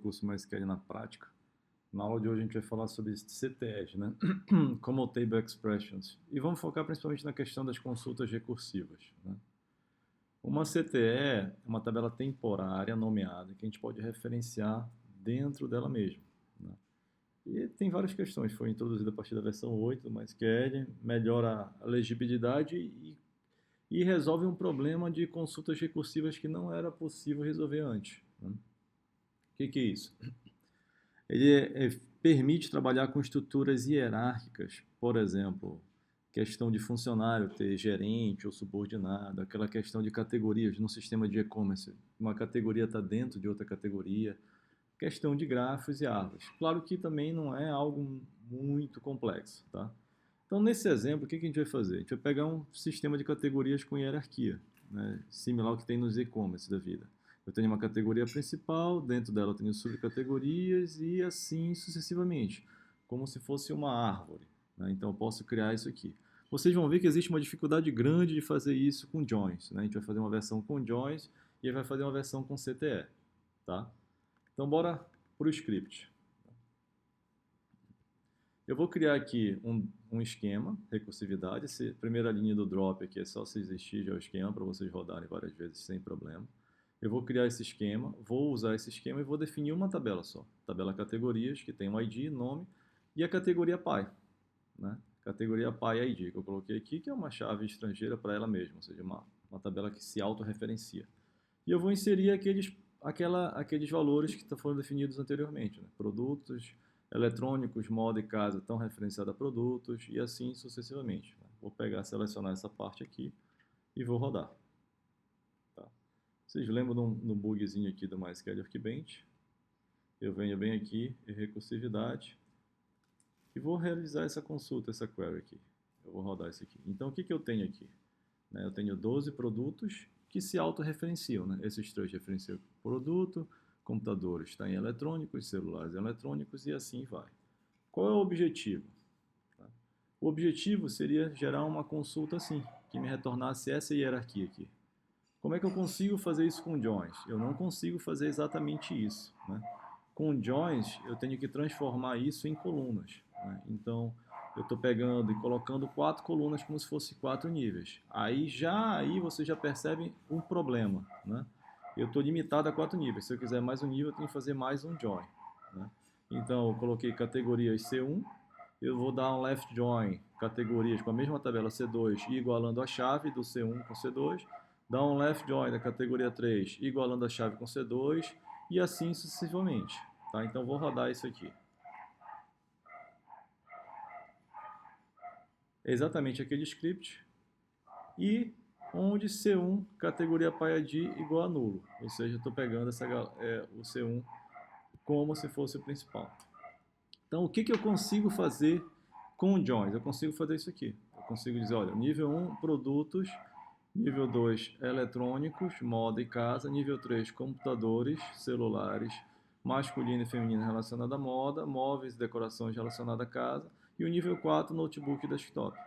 curso MySQL na prática. Na aula de hoje a gente vai falar sobre CTEs, né? Como Table Expressions. E vamos focar principalmente na questão das consultas recursivas, né? Uma CTE é uma tabela temporária nomeada que a gente pode referenciar dentro dela mesma, né? E tem várias questões. Foi introduzida a partir da versão 8 do MySQL, melhora a legibilidade e resolve um problema de consultas recursivas que não era possível resolver antes, né? O que é isso? Ele permite trabalhar com estruturas hierárquicas, por exemplo, questão de funcionário ter gerente ou subordinado, aquela questão de categorias no sistema de e-commerce. Uma categoria está dentro de outra categoria, questão de grafos e árvores. Claro que também não é algo muito complexo, tá? Então, nesse exemplo, o que a gente vai fazer? A gente vai pegar um sistema de categorias com hierarquia, né? Similar ao que tem nos e-commerce da vida. Eu tenho uma categoria principal, dentro dela eu tenho subcategorias e assim sucessivamente, como se fosse uma árvore, né? Então, eu posso criar isso aqui. Vocês vão ver que existe uma dificuldade grande de fazer isso com joins, né? A gente vai fazer uma versão com joins e vai fazer uma versão com CTE, tá? Então, bora para o script. Eu vou criar aqui um esquema, recursividade. Essa primeira linha do drop aqui é só se existir já o esquema para vocês rodarem várias vezes sem problema. Eu vou criar esse esquema, vou usar esse esquema e vou definir uma tabela só. Tabela categorias, que tem um ID, nome, e a categoria PY, né? Categoria PY ID, que eu coloquei aqui, que é uma chave estrangeira para ela mesma, ou seja, uma tabela que se autorreferencia. E eu vou inserir aqueles valores que foram definidos anteriormente, né? Produtos, eletrônicos, moda e casa estão referenciados a produtos e assim sucessivamente, né? Vou pegar, selecionar essa parte aqui e vou rodar. Tá? Vocês lembram no bugzinho aqui do MySQL Workbench? Eu venho bem aqui em recursividade e vou realizar essa consulta, essa query aqui. Eu vou rodar isso aqui. Então, o que eu tenho aqui? Eu tenho 12 produtos que se autorreferenciam, né? Esses três referenciam produto, computadores está em eletrônicos, celulares em eletrônicos e assim vai. Qual é o objetivo? O objetivo seria gerar uma consulta assim, que me retornasse essa hierarquia aqui. Como é que eu consigo fazer isso com joins? Eu não consigo fazer exatamente isso, né? Com joins, eu tenho que transformar isso em colunas, né? Então, eu estou pegando e colocando 4 colunas como se fosse 4 níveis. Aí você já percebe um problema, né? Eu estou limitado a 4 níveis. Se eu quiser mais um nível, eu tenho que fazer mais um join, né? Então, eu coloquei categorias C1, eu vou dar um left join, categorias com a mesma tabela C2, igualando a chave do C1 com C2, dar um left join da categoria 3, igualando a chave com C2, e assim sucessivamente, tá? Então, vou rodar isso aqui. É exatamente aquele script, e onde C1, categoria PyID igual a nulo, ou seja, estou pegando o C1 como se fosse o principal. Então, o que eu consigo fazer com joins? Eu consigo fazer isso aqui. Eu consigo dizer, olha, nível 1, produtos, nível 2, eletrônicos, moda e casa, nível 3, computadores, celulares, masculino e feminino relacionado à moda, móveis e decorações relacionadas à casa, e o nível 4, notebook e desktop.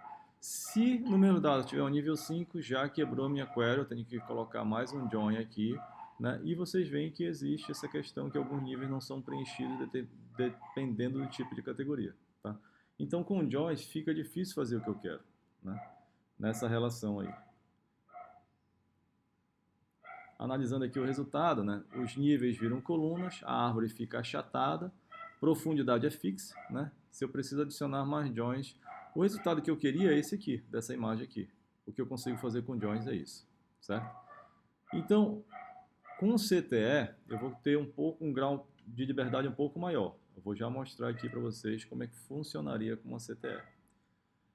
Se no meu dado tiver o nível 5, já quebrou minha query, eu tenho que colocar mais um join aqui, né? E vocês veem que existe essa questão que alguns níveis não são preenchidos dependendo do tipo de categoria, tá? Então, com joins fica difícil fazer o que eu quero, né? Nessa relação aí. Analisando aqui o resultado, né? Os níveis viram colunas, a árvore fica achatada, profundidade é fixa, né? Se eu preciso adicionar mais joins, o resultado que eu queria é esse aqui, dessa imagem aqui. O que eu consigo fazer com joins é isso, certo? Então, com o CTE, eu vou ter um grau de liberdade um pouco maior. Eu vou já mostrar aqui para vocês como é que funcionaria com uma CTE.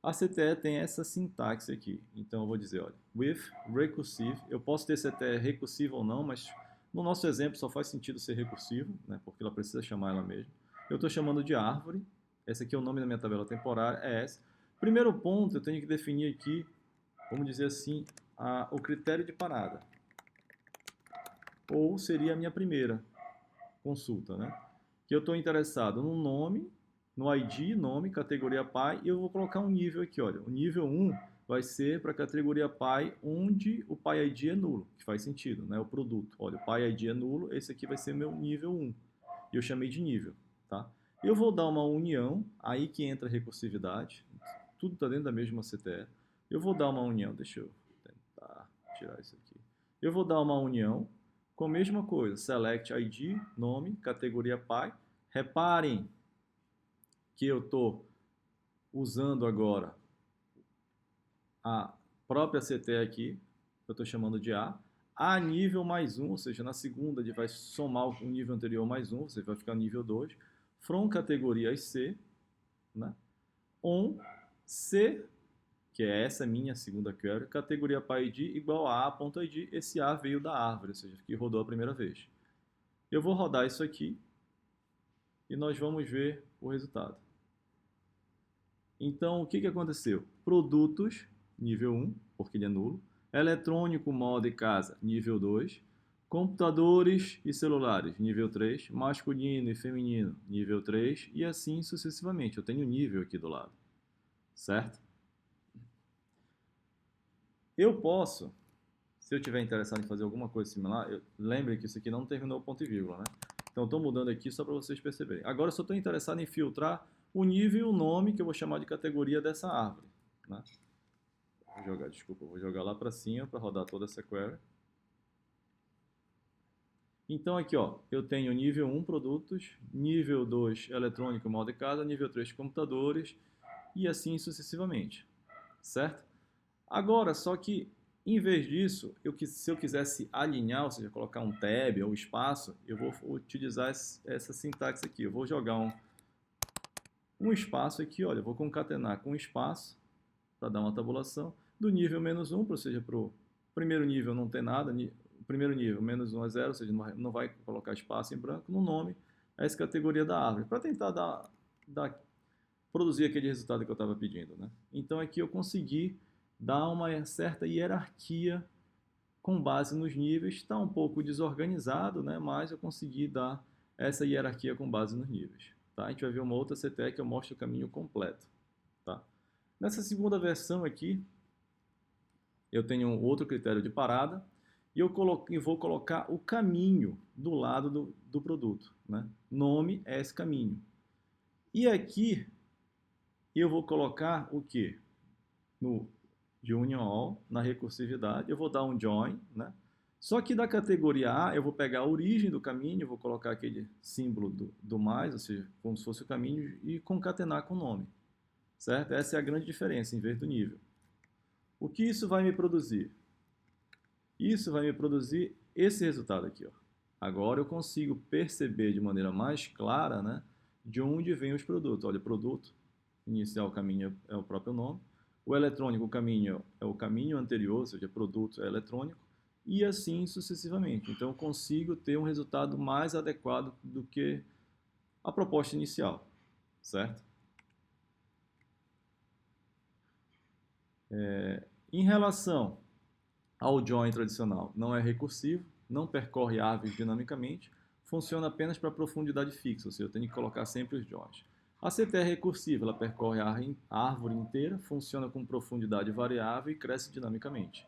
A CTE tem essa sintaxe aqui. Então, eu vou dizer, olha, with recursive. Eu posso ter CTE recursiva ou não, mas no nosso exemplo só faz sentido ser recursivo, né, porque ela precisa chamar ela mesma. Eu estou chamando de árvore. Esse aqui é o nome da minha tabela temporária, é essa. Primeiro ponto, eu tenho que definir aqui, vamos dizer assim, o critério de parada. Ou seria a minha primeira consulta, né? Que eu estou interessado no nome, no ID, nome, categoria PY, e eu vou colocar um nível aqui, olha. O nível 1 vai ser para a categoria PY, onde o PyID é nulo, que faz sentido, né? O produto. Olha, o PyID é nulo, esse aqui vai ser meu nível 1. e eu chamei de nível, tá? Eu vou dar uma união, aí que entra a recursividade, tudo está dentro da mesma CTE. Eu vou dar uma união, deixa eu tentar tirar isso aqui. Eu vou dar uma união com a mesma coisa, select ID, nome, categoria pai. Reparem que eu estou usando agora a própria CTE aqui, eu estou chamando de A nível mais 1, ou seja, na segunda ele vai somar o nível anterior mais 1, você vai ficar nível 2, from categorias C, né? On C, que é essa minha segunda query, categoria PyID igual a A.id, esse A veio da árvore, ou seja, que rodou a primeira vez. Eu vou rodar isso aqui e nós vamos ver o resultado. Então, o que aconteceu? Produtos, nível 1, porque ele é nulo. Eletrônico, moda e casa, nível 2. Computadores e celulares, nível 3. Masculino e feminino, nível 3. E assim sucessivamente. Eu tenho nível aqui do lado. Certo? Eu posso, se eu estiver interessado em fazer alguma coisa similar, lembre que isso aqui não terminou o ponto e vírgula, né? Então, estou mudando aqui só para vocês perceberem. Agora, eu só estou interessado em filtrar o nível e o nome que eu vou chamar de categoria dessa árvore, né? Vou jogar lá para cima para rodar toda essa query. Então aqui, ó, eu tenho nível 1 produtos, nível 2 eletrônico, moda e casa, nível 3 computadores e assim sucessivamente, certo? Agora, só que em vez disso, se eu quisesse alinhar, ou seja, colocar um tab ou espaço, eu vou utilizar essa sintaxe aqui. Eu vou jogar um espaço aqui, olha, eu vou concatenar com um espaço para dar uma tabulação do nível menos 1, ou seja, para o primeiro nível não tem nada, o primeiro nível menos 1 é 0, ou seja, não vai colocar espaço em branco no nome, essa categoria da árvore, para tentar produzir aquele resultado que eu estava pedindo, né? Então aqui eu consegui dar uma certa hierarquia com base nos níveis, está um pouco desorganizado, né? Mas eu consegui dar essa hierarquia com base nos níveis. Tá? A gente vai ver uma outra CTE que eu mostro o caminho completo. Tá? Nessa segunda versão aqui, eu tenho um outro critério de parada e eu vou colocar o caminho do lado do produto. Né? Nome é esse caminho. E aqui eu vou colocar o que? De union all, na recursividade, eu vou dar um join, né? Só que da categoria A, eu vou pegar a origem do caminho, vou colocar aquele símbolo do mais, ou seja, como se fosse o caminho, e concatenar com o nome, certo? Essa é a grande diferença, em vez do nível. O que isso vai me produzir? Isso vai me produzir esse resultado aqui, ó. Agora eu consigo perceber de maneira mais clara, né, de onde vêm os produtos. Olha, produto, inicial caminho é o próprio nome. O eletrônico, o caminho é o caminho anterior, ou seja, produto é eletrônico, e assim sucessivamente. Então, eu consigo ter um resultado mais adequado do que a proposta inicial, certo? Em relação ao join tradicional, não é recursivo, não percorre árvores dinamicamente, funciona apenas para profundidade fixa, ou seja, eu tenho que colocar sempre os joins. A CTE recursiva, ela percorre a árvore inteira, funciona com profundidade variável e cresce dinamicamente.